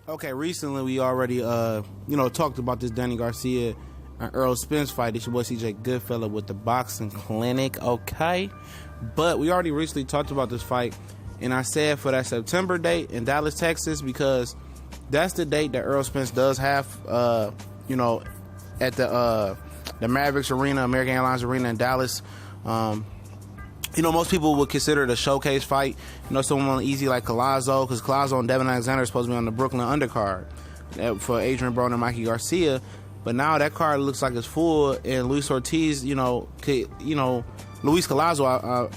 Okay, recently we already, talked about this Danny Garcia and Errol Spence fight. It's your boy CJ Goodfella with the Boxing Clinic, okay? But we already recently talked about this fight, and I said for that September date in Dallas, Texas, because that's the date that Errol Spence does have, at the Mavericks Arena, American Airlines Arena in Dallas. Most people would consider it a showcase fight. Someone easy like Collazo, because Collazo and Devin Alexander are supposed to be on the Brooklyn undercard for Adrian Broner and Mikey Garcia. But now that card looks like it's full, and Luis Ortiz, Luis Collazo,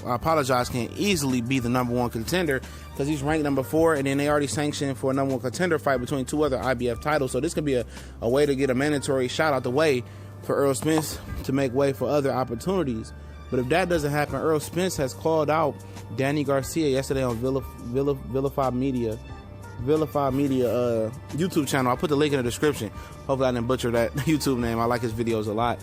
I apologize, can easily be the number one contender because he's ranked number 4, and then they already sanctioned for a number one contender fight between 2 other IBF titles. So this could be a way to get a mandatory shot out the way for Errol Spence to make way for other opportunities. But if that doesn't happen, Errol Spence has called out Danny Garcia yesterday on Vilify Media YouTube channel. I'll put the link in the description. Hopefully I didn't butcher that YouTube name. I like his videos a lot.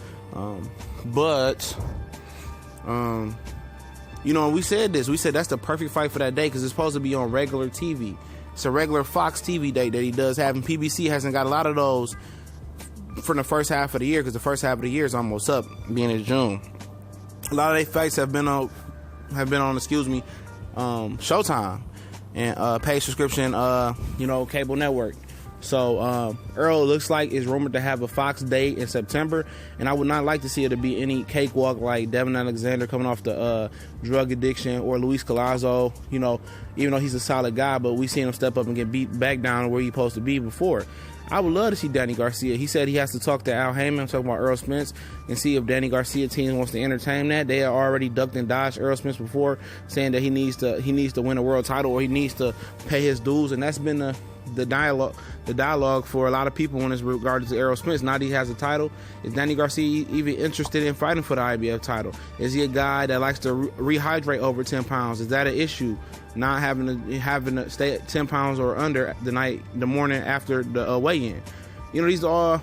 We said this. We said that's the perfect fight for that day because it's supposed to be on regular TV. It's a regular Fox TV date that he does have, and PBC hasn't got a lot of those from the first half of the year because the first half of the year is almost up, being in June. A lot of their fights have been on Showtime and paid subscription, cable network. So Errol looks like is rumored to have a Fox date in September, and I would not like to see it to be any cakewalk like Devin Alexander coming off the drug addiction, or Luis Collazo. Even though he's a solid guy, but we seen him step up and get beat back down where he's supposed to be before. I would love to see Danny Garcia. He said he has to talk to Al Heyman, talking about Errol Spence, and see if Danny Garcia team wants to entertain that. They are already ducked and dodged Errol Spence before, saying that he needs to win a world title, or he needs to pay his dues, and that's been the dialogue for a lot of when it's regarded to Errol Spence. Now that he has a title, is Danny Garcia even interested in fighting for the IBF title? Is he a guy that likes to rehydrate over 10 pounds? Is that an issue? Not having to stay at 10 pounds or under the morning after the weigh-in. These are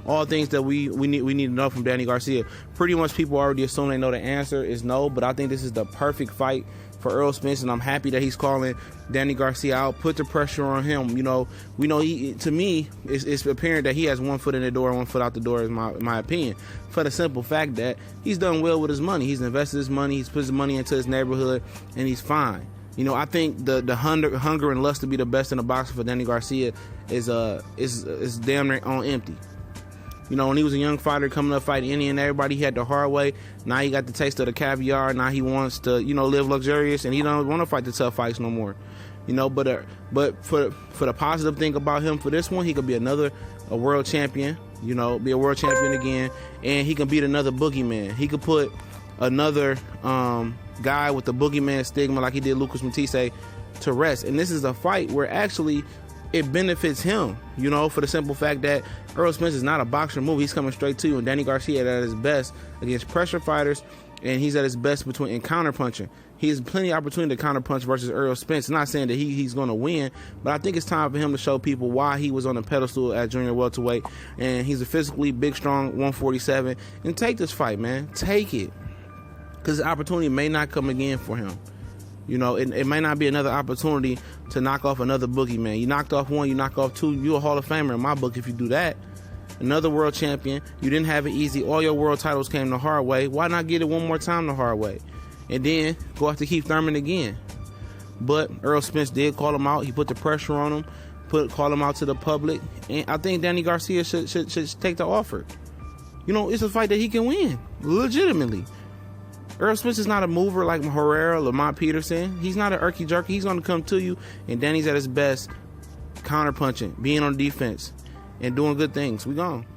all things that we need to know from Danny Garcia. Pretty much people already assume they know the answer is no, but I think this is the perfect fight for Errol Spence, and I'm happy that he's calling Danny Garcia out. Put the pressure on him. We know to me, it's apparent that he has one foot in the door and one foot out the door, is my opinion, for the simple fact that he's done well with his money. He's invested his money. He's put his money into his neighborhood, and he's fine. I think the hunger and lust to be the best in the boxing for Danny Garcia is damn near on empty. When he was a young fighter coming up fighting Indian, everybody had the hard way. Now he got the taste of the caviar. Now he wants to, live luxurious, and he don't want to fight the tough fights no more. But for the positive thing about him for this one, he could be a world champion. Be a world champion again, and he can beat another boogeyman. He could put another guy with the boogeyman stigma like he did Lucas Matisse to rest. And this is a fight where actually it benefits him, for the simple fact that Errol Spence is not a boxer move. He's coming straight to you, and Danny Garcia at his best against pressure fighters, and he's at his best in counter punching. He has plenty of opportunity to counter punch versus Errol Spence. Not saying that he's going to win, but I think it's time for him to show people why he was on the pedestal at junior welterweight, and he's a physically big, strong 147. And take this fight, man. Take it, because the opportunity may not come again for him. It may not be another opportunity to knock off another boogeyman. You knocked off one, you knock off two, you're a Hall of Famer in my book if you do that. Another world champion. You didn't have it easy. All your world titles came the hard way. Why not get it one more time the hard way? And then go after Keith Thurman again. But Errol Spence did call him out. He put the pressure on him, call him out to the public. And I think Danny Garcia should take the offer. It's a fight that he can win, legitimately. Errol Spence is not a mover like Herrera, Lamont Peterson. He's not an irky-jerky. He's going to come to you, and Danny's at his best counter-punching, being on defense, and doing good things. We gone.